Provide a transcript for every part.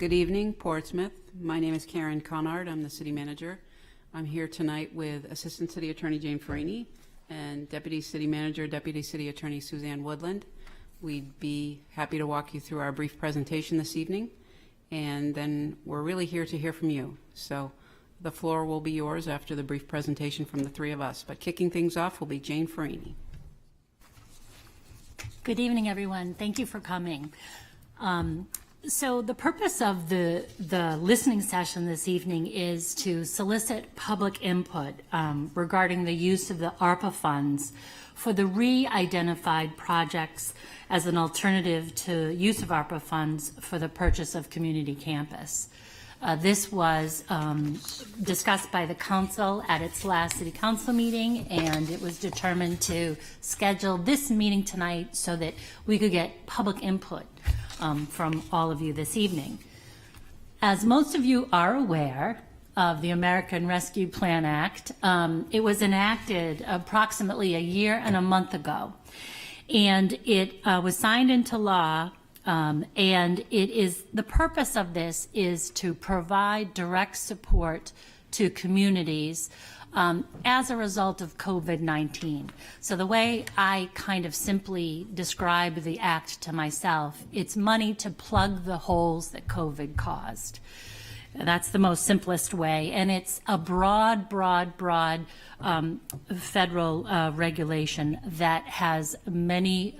Good evening, Portsmouth. My name is Karen Conard. I'm the city manager. I'm here tonight with Assistant City Attorney Jane Farini and Deputy City Manager, Deputy City Attorney Suzanne Woodland. We'd be happy to walk you through our brief presentation this evening, and then we're really here to hear from you. So the floor will be yours after the brief presentation from the three of us. But kicking things off will be Jane Farini. Good evening, everyone. Thank you for coming. So the purpose of the listening session this evening is to solicit public input regarding the use of the ARPA funds for the re-identified projects as an alternative to use of ARPA funds for the purchase of community campus. This was discussed by the council at its last city council meeting, and it was determined to schedule this meeting tonight so that we could get public input from all of you this evening. As most of you are aware of the American Rescue Plan Act, it was enacted approximately a year and a month ago, and it was signed into law. And the purpose of this is to provide direct support to communities as a result of COVID-19. So the way I kind of simply describe the act to myself, it's money to plug the holes that COVID caused. That's the most simplest way, and it's a broad federal regulation that has many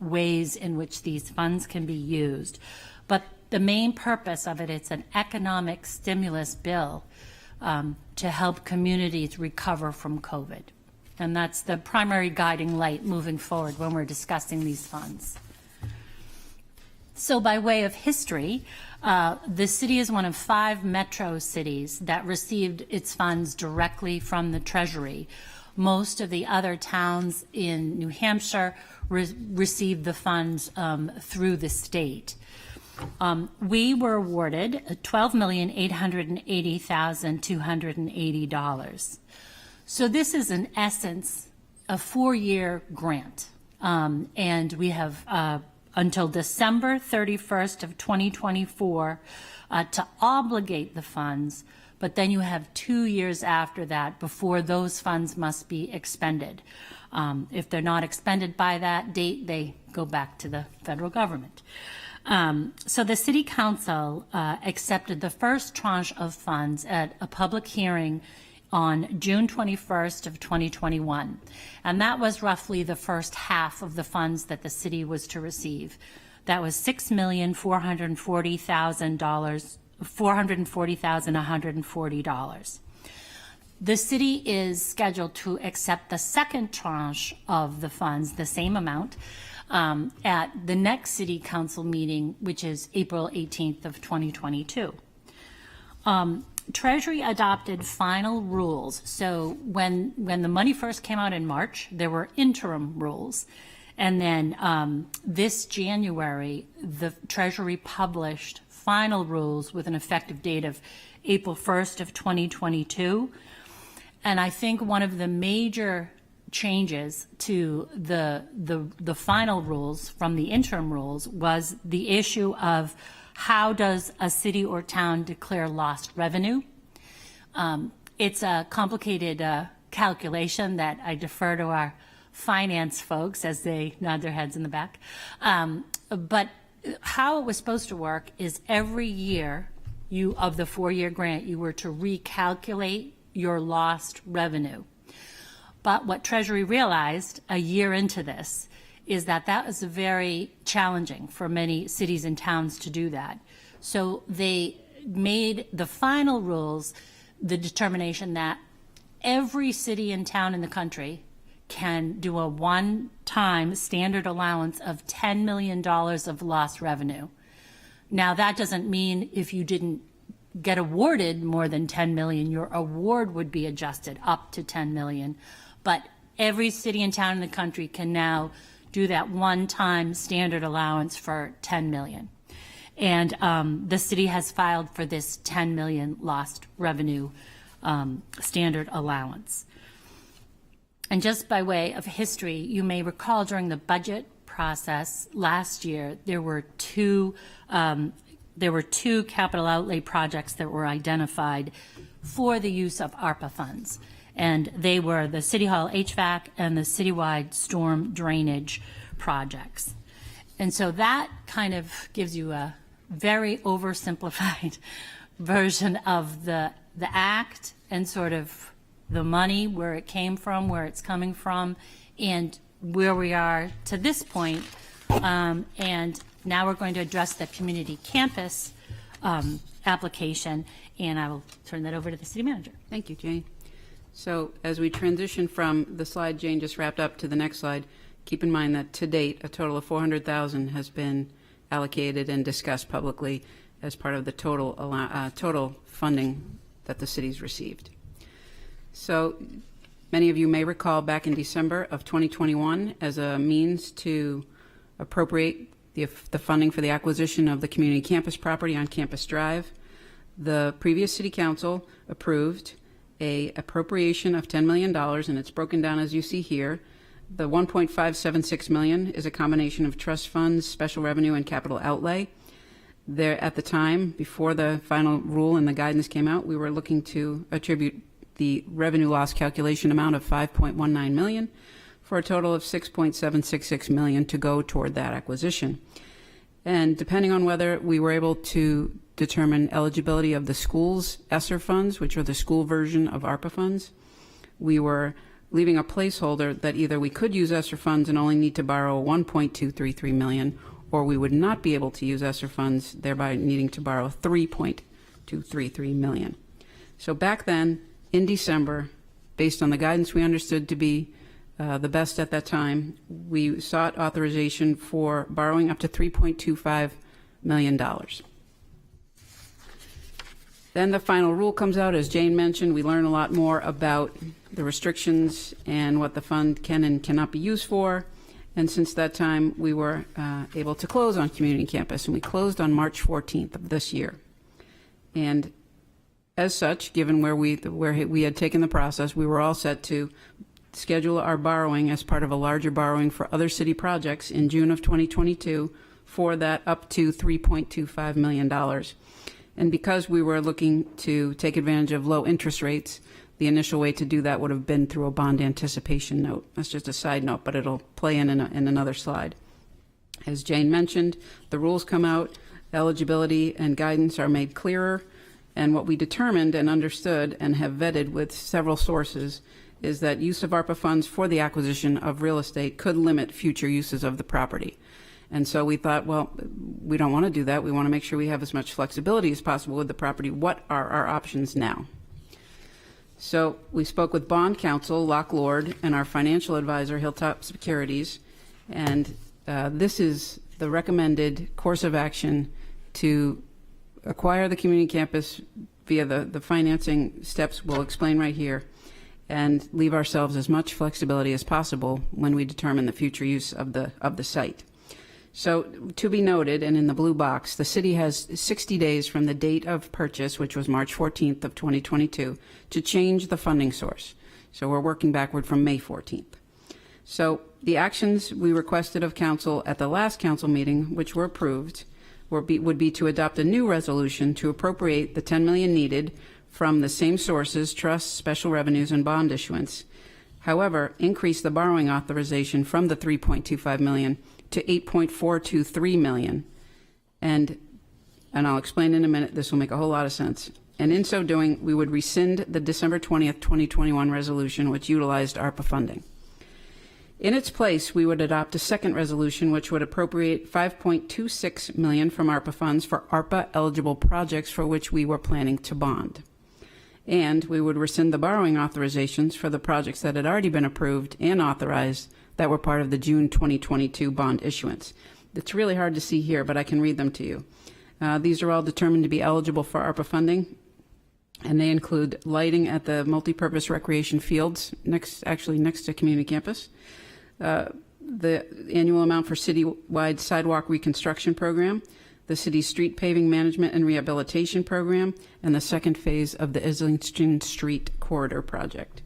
ways in which these funds can be used. But the main purpose of it, it's an economic stimulus bill to help communities recover from COVID. And that's the primary guiding light moving forward when we're discussing these funds. So by way of history, the city is one of 5 metro cities that received its funds directly from the Treasury. Most of the other towns in New Hampshire received the funds through the state. We were awarded $12,880,280. So this is in essence a 4-year grant, and we have until December 31st of 2024 to obligate the funds, but then you have 2 years after that before those funds must be expended. If they're not expended by that date, they go back to the federal government. So the City Council accepted the first tranche of funds at a public hearing on June 21st of 2021. And that was roughly the first half of the funds that the city was to receive. That was $6,440,140. The city is scheduled to accept the second tranche of the funds, the same amount, at the next City Council meeting, which is April 18th of 2022. Treasury adopted final rules. So when the money first came out in March, there were interim rules. And then this January, the Treasury published final rules with an effective date of April 1st of 2022. And I think one of the major changes to the final rules from the interim rules was the issue of how does a city or town declare lost revenue. It's a complicated calculation that I defer to our finance folks as they nod their heads in the back. But how it was supposed to work is every year of the 4-year grant, you were to recalculate your lost revenue. But what Treasury realized a year into this is that that was very challenging for many cities and towns to do that. So they made the final rules the determination that every city and town in the country can do a one-time standard allowance of $10 million of lost revenue. Now that doesn't mean if you didn't get awarded more than 10 million, your award would be adjusted up to 10 million. But every city and town in the country can now do that one-time standard allowance for 10 million. And the city has filed for this 10 million lost revenue standard allowance. And just by way of history, you may recall during the budget process last year, there were two there were two capital outlay projects that were identified for the use of ARPA funds. And they were the City Hall HVAC and the citywide storm drainage projects. And so that kind of gives you a very oversimplified version of the act and sort of the money, where it came from, where it's coming from, and where we are to this point. And now we're going to address the community campus application, and I will turn that over to the city manager. Thank you, Jane. So as we transition from the slide Jane just wrapped up to the next slide, keep in mind that to date, a total of $400,000 has been allocated and discussed publicly as part of the total funding that the city's received. So many of you may recall back in December of 2021, as a means to appropriate the funding for the acquisition of the community campus property on Campus Drive, the previous city council approved a appropriation of $10 million, and it's broken down as you see here. The $1.576 million is a combination of trust funds, special revenue, and capital outlay. There, at the time, before the final rule and the guidance came out, we were looking to attribute the revenue loss calculation amount of $5.19 million for a total of $6.766 million to go toward that acquisition. And depending on whether we were able to determine eligibility of the school's ESSER funds, which are the school version of ARPA funds, we were leaving a placeholder that either we could use ESSER funds and only need to borrow $1.233 million, or we would not be able to use ESSER funds, thereby needing to borrow $3.233 million. So back then, in December, based on the guidance we understood to be the best at that time, we sought authorization for borrowing up to $3.25 million. Then the final rule comes out. As Jane mentioned, we learn a lot more about the restrictions and what the fund can and cannot be used for. And since that time, we were able to close on community campus, and we closed on March 14th of this year. And as such, given where we had taken the process, we were all set to schedule our borrowing as part of a larger borrowing for other city projects in June of 2022 for that up to $3.25 million. And because we were looking to take advantage of low interest rates, the initial way to do that would have been through a bond anticipation note. That's just a side note, but it'll play in another slide. As Jane mentioned, the rules come out, eligibility and guidance are made clearer, and what we determined and understood and have vetted with several sources is that use of ARPA funds for the acquisition of real estate could limit future uses of the property. And so we thought, well, we don't want to do that. We want to make sure we have as much flexibility as possible with the property. What are our options now? So we spoke with bond counsel, Locke Lord, and our financial advisor, Hilltop Securities, and this is the recommended course of action to acquire the community campus via the financing steps we'll explain right here, and leave ourselves as much flexibility as possible when we determine the future use of the site. So to be noted, and in the blue box, the city has 60 days from the date of purchase, which was March 14th of 2022, to change the funding source. So we're working backward from May 14th. So the actions we requested of council at the last council meeting, which were approved, would be to adopt a new resolution to appropriate the $10 million needed from the same sources, trusts, special revenues, and bond issuance. However, increase the borrowing authorization from the $3.25 million to $8.423 million. And I'll explain in a minute, this will make a whole lot of sense. And in so doing, we would rescind the December 20th, 2021 resolution, which utilized ARPA funding. In its place, we would adopt a second resolution, which would appropriate $5.26 million from ARPA funds for ARPA-eligible projects for which we were planning to bond. And we would rescind the borrowing authorizations for the projects that had already been approved and authorized that were part of the June 2022 bond issuance. It's really hard to see here, but I can read them to you. These are all determined to be eligible for ARPA funding, and they include lighting at the multipurpose recreation fields next to community campus, the annual amount for citywide sidewalk reconstruction program, the city's street paving management and rehabilitation program, and the second phase of the Islington Street Corridor project.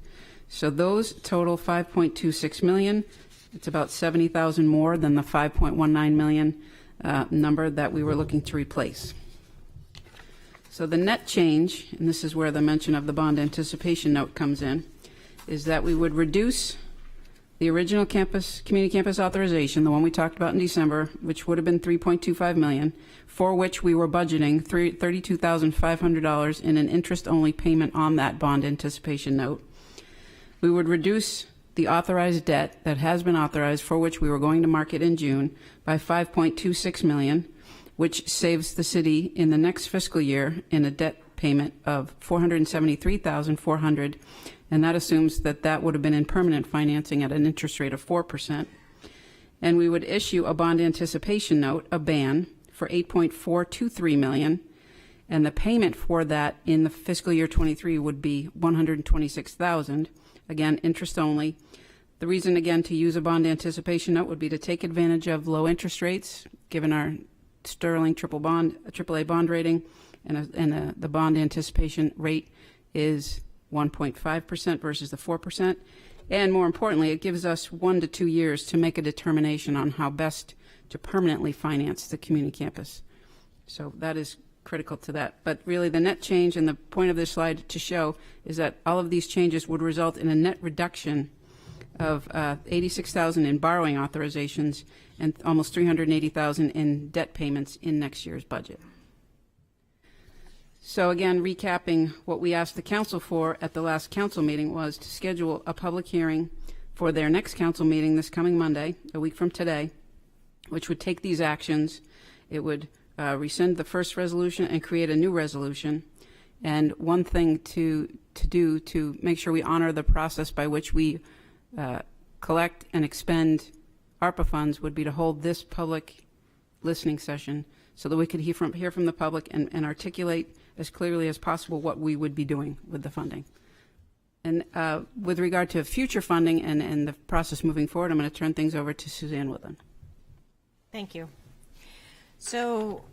So those total $5.26 million. It's about $70,000 more than the $5.19 million number that we were looking to replace. So the net change, and this is where the mention of the bond anticipation note comes in, is that we would reduce the original community campus authorization, the one we talked about in December, which would have been $3.25 million, for which we were budgeting $32,500 in an interest-only payment on that bond anticipation note. We would reduce the authorized debt that has been authorized, for which we were going to market in June, by $5.26 million, which saves the city in the next fiscal year in a debt payment of $473,400, and that assumes that that would have been in permanent financing at an interest rate of 4%. And we would issue a bond anticipation note, a BAN, for $8.423 million, and the payment for that in the fiscal year 23 would be $126,000, again, interest only. The reason, again, to use a bond anticipation note would be to take advantage of low interest rates, given our sterling AAA bond rating, and the bond anticipation rate is 1.5% versus the 4%. And more importantly, it gives us 1 to 2 years to make a determination on how best to permanently finance the community campus. So that is critical to that. But really the net change, and the point of this slide to show, is that all of these changes would result in a net reduction of $86,000 in borrowing authorizations and almost $380,000 in debt payments in next year's budget. So again, recapping, what we asked the council for at the last council meeting was to schedule a public hearing for their next council meeting this coming Monday, a week from today, which would take these actions. It would rescind the first resolution and create a new resolution. And one thing to do to make sure we honor the process by which we collect and expend ARPA funds would be to hold this public listening session so that we could hear from the public and articulate as clearly as possible what we would be doing with the funding. And with regard to future funding and the process moving forward, I'm going to turn things over to Suzanne Woodland. Thank you. So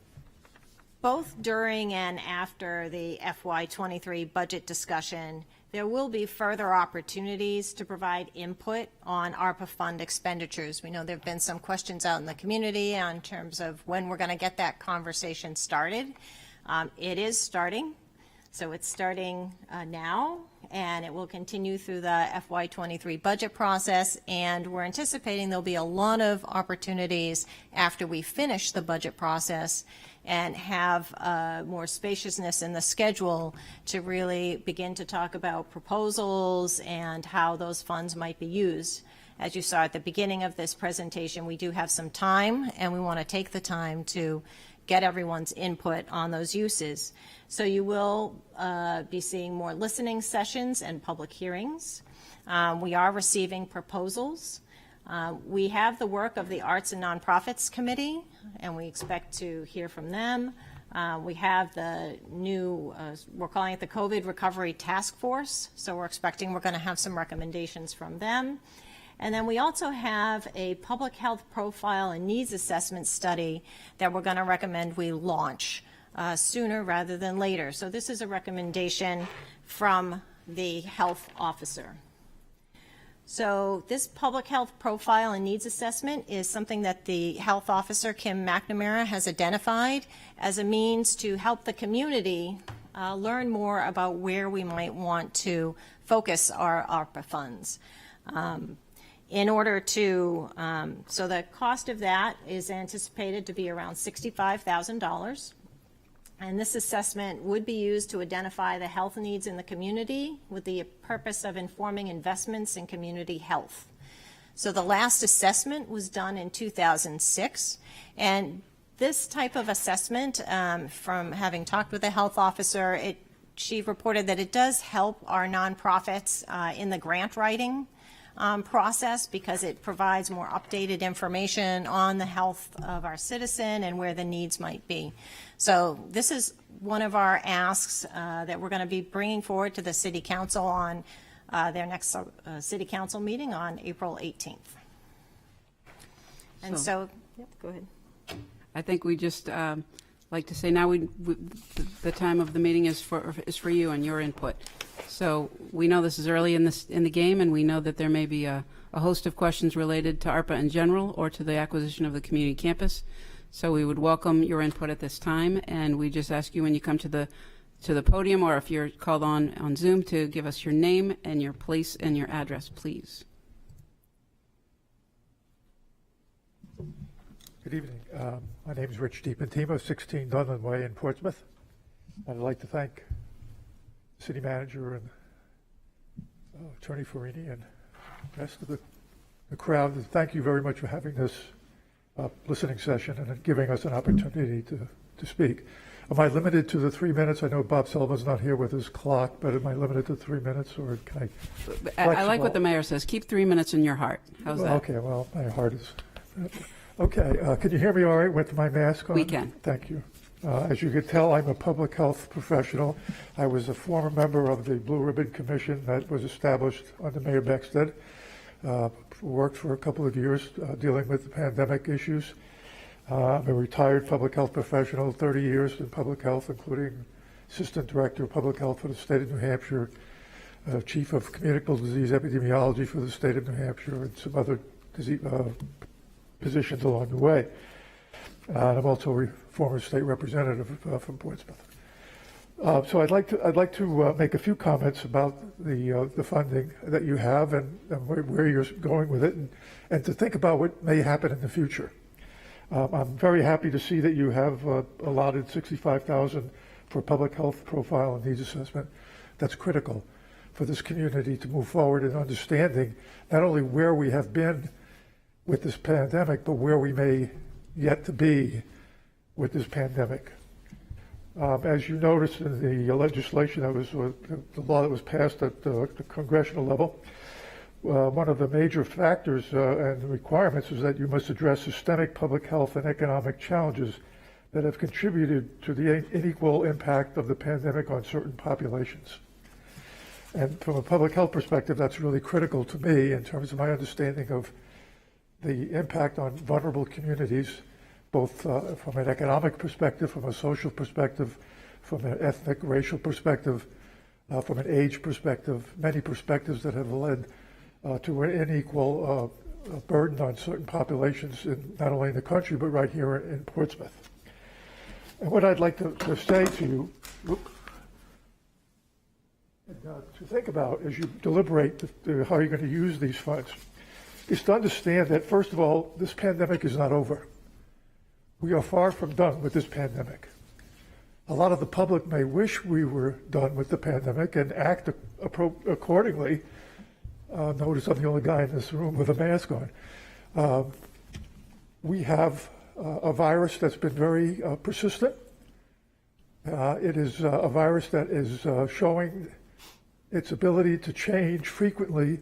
both during and after the FY23 budget discussion, there will be further opportunities to provide input on ARPA fund expenditures. We know there have been some questions out in the community in terms of when we're going to get that conversation started. It is starting, so it's starting now, and it will continue through the FY23 budget process, and we're anticipating there'll be a lot of opportunities after we finish the budget process and have more spaciousness in the schedule to really begin to talk about proposals and how those funds might be used. As you saw at the beginning of this presentation, we do have some time, and we want to take the time to get everyone's input on those uses. So you will be seeing more listening sessions and public hearings. We are receiving proposals. We have the work of the Arts and Nonprofits Committee, and we expect to hear from them. We have the new, we're calling it the COVID Recovery Task Force, so we're expecting we're going to have some recommendations from them. And then we also have a public health profile and needs assessment study that we're going to recommend we launch sooner rather than later. So this is a recommendation from the health officer. So this public health profile and needs assessment is something that the health officer, Kim McNamara, has identified as a means to help the community learn more about where we might want to focus our ARPA funds. In order to, so the cost of that is anticipated to be around $65,000. And this assessment would be used to identify the health needs in the community with the purpose of informing investments in community health. So the last assessment was done in 2006. And this type of assessment, from having talked with the health officer, she reported that it does help our nonprofits in the grant writing process, because it provides more updated information on the health of our citizen and where the needs might be. So this is one of our asks that we're going to be bringing forward to the City Council on their next City Council meeting on April 18th. And so yep, go ahead. I think we just like to say now the time of the meeting is for you and your input. So we know this is early in the game, and we know that there may be a host of questions related to ARPA in general or to the acquisition of the community campus. So we would welcome your input at this time, and we just ask you, when you come to the to the podium, or if you're called on Zoom, to give us your name and your place and your address, please. Good evening. My name is Rich DiPantimo, 16 Dunland Way in Portsmouth. I'd like to thank the city manager and Attorney Farini and the rest of the crowd. Thank you very much for having this listening session and giving us an opportunity to speak. Am I limited to the 3 minutes? I know Bob Sullivan's not here with his clock, but am I limited to 3 minutes, or can I like what the mayor says. Keep 3 minutes in your heart. How's that? Okay, well, my heart is... Okay, can you hear me all right with my mask on? We can. Thank you. As you can tell, I'm a public health professional. I was a former member of the Blue Ribbon Commission that was established under Mayor Beckstead. Worked for a couple of years dealing with the pandemic issues. I'm a retired public health professional, 30 years in public health, including Assistant Director of Public Health for the state of New Hampshire, Chief of Communicable Disease Epidemiology for the state of New Hampshire, and some other disease, positions along the way. I'm also a former state representative from Portsmouth. So I'd like to make a few comments about the funding that you have and where you're going with it, and to think about what may happen in the future. I'm very happy to see that you have allotted $65,000 for public health profile and needs assessment. That's critical for this community to move forward in understanding not only where we have been with this pandemic, but where we may yet to be with this pandemic. As you noticed in the legislation that was, the law that was passed at the congressional level, one of the major factors and requirements is that you must address systemic public health and economic challenges that have contributed to the unequal impact of the pandemic on certain populations. And from a public health perspective, that's really critical to me in terms of my understanding of the impact on vulnerable communities, both from an economic perspective, from a social perspective, from an ethnic, racial perspective, from an age perspective, many perspectives that have led to an unequal burden on certain populations, not only in the country, but right here in Portsmouth. And what I'd like to say to you, to think about as you deliberate how you're going to use these funds, is to understand that, first of all, this pandemic is not over. We are far from done with this pandemic. A lot of the public may wish we were done with the pandemic and act accordingly. Notice I'm the only guy in this room with a mask on. We have a virus that's been very persistent. It is a virus that is showing its ability to change frequently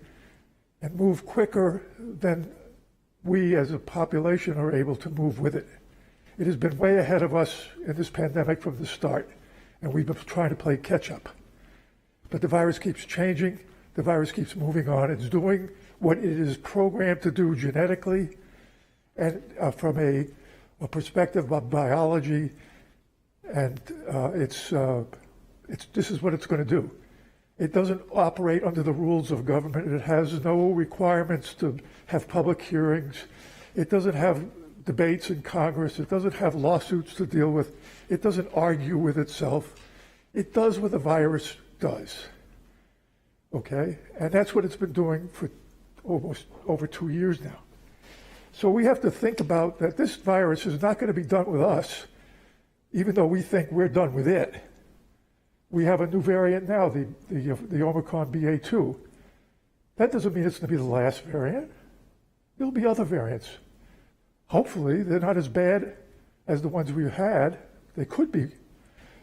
and move quicker than we as a population are able to move with it. It has been way ahead of us in this pandemic from the start, and we've been trying to play catch up. But the virus keeps changing, the virus keeps moving on. It's doing what it is programmed to do genetically, and from a perspective of biology, and this is what it's going to do. It doesn't operate under the rules of government. It has no requirements to have public hearings. It doesn't have debates in Congress. It doesn't have lawsuits to deal with. It doesn't argue with itself. It does what the virus does. Okay? And that's what it's been doing for almost over 2 years now. So we have to think about that this virus is not going to be done with us, even though we think we're done with it. We have a new variant now, the Omicron BA2. That doesn't mean it's going to be the last variant. There'll be other variants. Hopefully, they're not as bad as the ones we've had. They could be.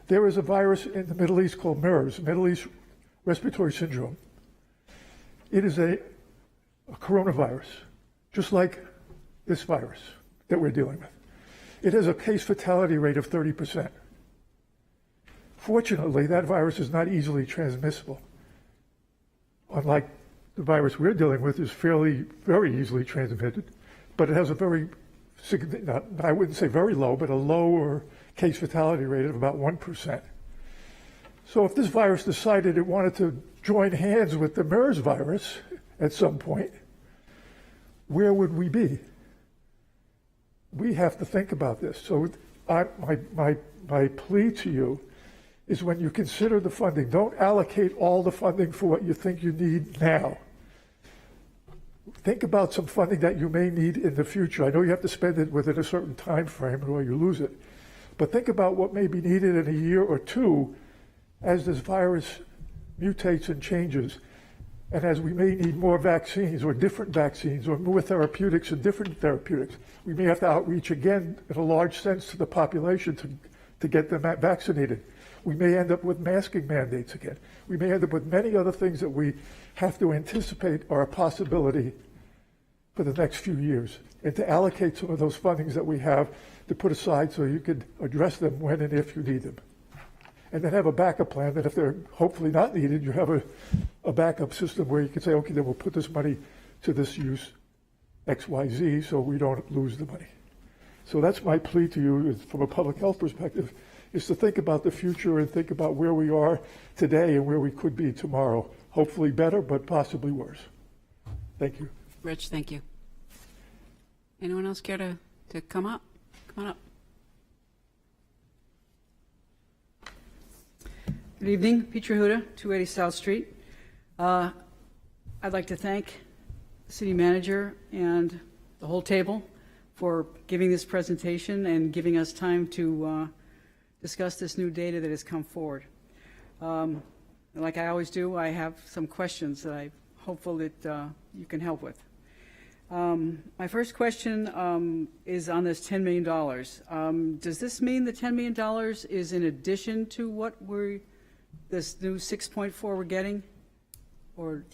There is a virus in the Middle East called MERS, Middle East Respiratory Syndrome. It is a coronavirus, just like this virus that we're dealing with. It has a case fatality rate of 30%. Fortunately, that virus is not easily transmissible. Unlike the virus we're dealing with is very easily transmitted, but it has a very, I wouldn't say very low, but a lower case fatality rate of about 1%. So if this virus decided it wanted to join hands with the MERS virus at some point, where would we be? We have to think about this. So my plea to you is when you consider the funding. Don't allocate all the funding for what you think you need now. Think about some funding that you may need in the future. I know you have to spend it within a certain time frame or you lose it. But think about what may be needed in a year or two as this virus mutates and changes, and as we may need more vaccines or different vaccines or more therapeutics and different therapeutics. We may have to outreach again in a large sense to the population to get them vaccinated. We may end up with masking mandates again. We may end up with many other things that we have to anticipate are a possibility for the next few years, and to allocate some of those fundings that we have to put aside so you could address them when and if you need them. And then have a backup plan that if they're hopefully not needed, you have a backup system where you can say, okay, then we'll put this money to this use, X, Y, Z, so we don't lose the money. So that's my plea to you is from a public health perspective, is to think about the future and think about where we are today and where we could be tomorrow. Hopefully better, but possibly worse. Thank you. Rich, thank you. Anyone else care to come up? Come on up. Good evening, Peter Huda, 280 South Street. I'd like to thank the city manager and the whole table for giving this presentation and giving us time to discuss this new data that has come forward. Like I always do, I have some questions that I'm hopeful that you can help with. My first question is on this $10 million. Does this mean the $10 million is in addition to what this new 6.4 we're getting? Or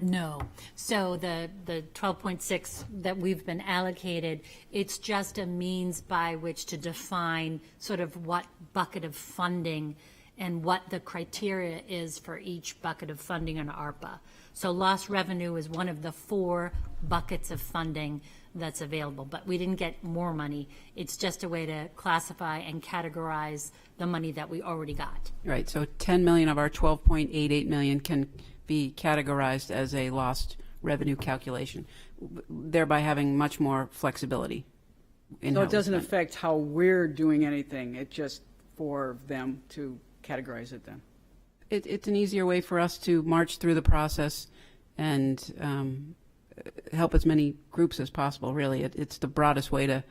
No. So the 12.6 that we've been allocated, it's just a means by which to define sort of what bucket of funding and what the criteria is for each bucket of funding in ARPA. So lost revenue is one of the 4 buckets of funding that's available, but we didn't get more money. It's just a way to classify and categorize the money that we already got. Right, so 10 million of our 12.88 million can be categorized as a lost revenue calculation, thereby having much more flexibility. so it doesn't affect how we're doing anything, it's just for them to categorize it then? It's an easier way for us to march through the process and help as many groups as possible, really. It's the broadest way to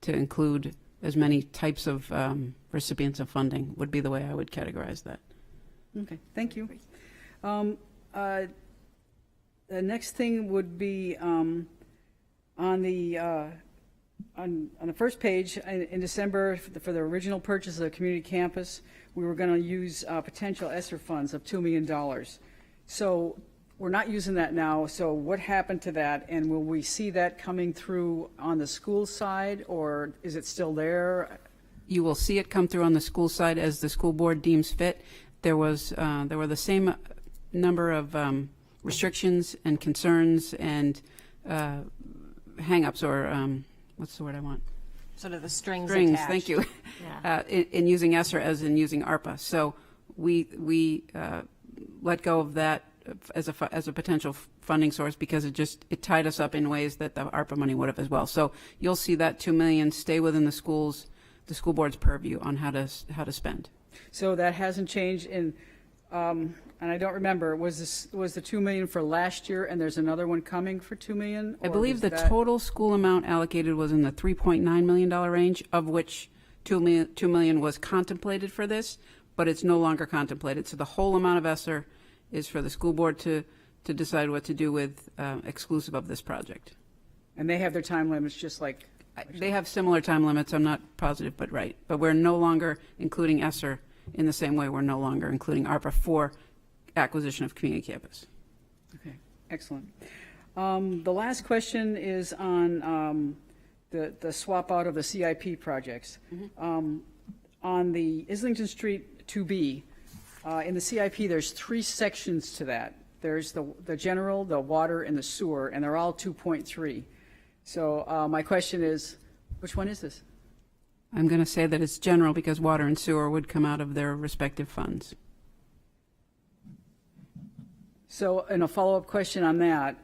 include as many types of recipients of funding would be the way I would categorize that. Okay, thank you. The next thing would be on the first page in December for the original purchase of the community campus, we were going to use potential ESSER funds of $2 million. So we're not using that now. So what happened to that? And will we see that coming through on the school side, or is it still there? You will see it come through on the school side as the school board deems fit. There were the same number of restrictions and concerns and hang-ups, or what's the word I want? Sort of the strings Strings, attached. thank you, Yeah. in using ESSER as in using ARPA. So we let go of that as a potential funding source because it tied us up in ways that the ARPA money would have as well. So you'll see that $2 million stay within the school board's purview on how to spend. So that hasn't changed in, and I don't remember, was the $2 million for last year and there's another one coming for $2 million? I or believe was the that- total school amount allocated was in the $3.9 million range, of which $2 million was contemplated for this, but it's no longer contemplated. So the whole amount of ESSER is for the school board to decide what to do with, exclusive of this project. And they have their time limits just like, They have similar time limits, I'm not positive, but right. But we're no longer including ESSER in the same way we're no longer including ARPA for acquisition of community campus. okay, excellent. The last question is on the swap out of the CIP projects. On the Islington Street 2B, in the CIP, there's 3 sections to that. There's the general, the water, and the sewer, and they're all 2.3. So my question is, which one is this? I'm going to say that it's general because water and sewer would come out of their respective funds. So, and a follow-up question on that,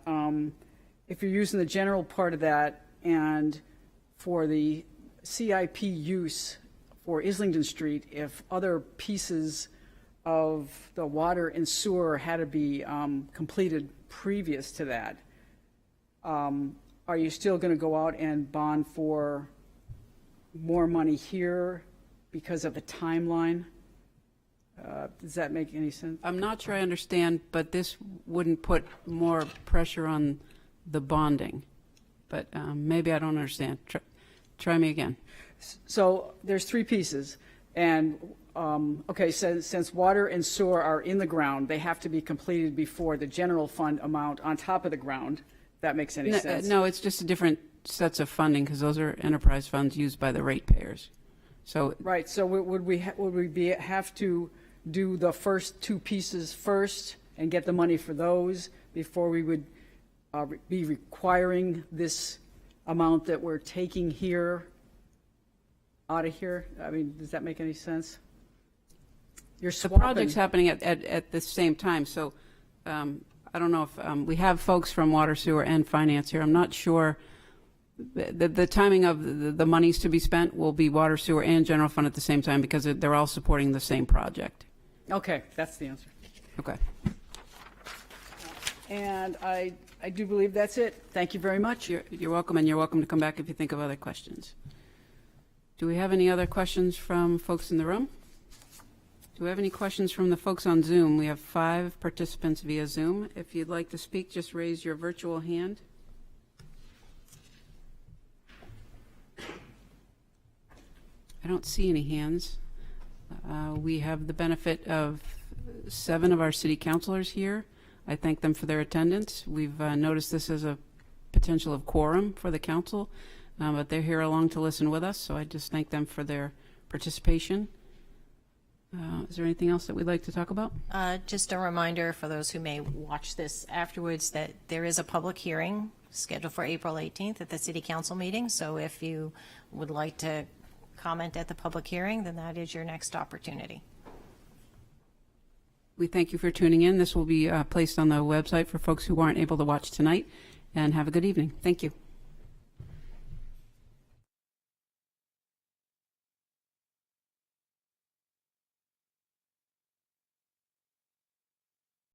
if you're using the general part of that and for the CIP use for Islington Street if other pieces of the water and sewer had to be completed previous to that. Are you still going to go out and bond for more money here because of the timeline? Does that make any sense? I'm not sure I understand, but this wouldn't put more pressure on the bonding. But maybe I don't understand. Try me again. So there's three pieces, and okay, since water and sewer are in the ground, they have to be completed before the general fund amount on top of the ground. If that makes any sense? No, it's just a different sets of funding because those are enterprise funds used by the ratepayers. So Right. So would we have to do the first two pieces first and get the money for those before we would be requiring this amount that we're taking here out of here? I mean, does that make any sense? You're the swapping. project's happening at the same time. So I don't know if we have folks from water, sewer, and finance here. I'm not sure. The timing of the monies to be spent will be water, sewer, and general fund at the same time because they're all supporting the same project. Okay, that's the answer. Okay. And I do believe that's it. Thank you very much. You're welcome, and you're welcome to come back if you think of other questions. Do we have any other questions from folks in the room? Do we have any questions from the folks on Zoom? We have 5 participants via Zoom. If you'd like to speak, just raise your virtual hand. I don't see any hands. We have the benefit of 7 of our city councilors here. I thank them for their attendance. We've noticed this as a potential of quorum for the council, but they're here along to listen with us, so I just thank them for their participation. Is there anything else that we'd like to talk about? Just a reminder for those who may watch this afterwards that there is a public hearing scheduled for April 18th at the City Council meeting. So if you would like to comment at the public hearing, then that is your next opportunity. We thank you for tuning in. This will be placed on the website for folks who aren't able to watch tonight, and have a good evening. Thank you.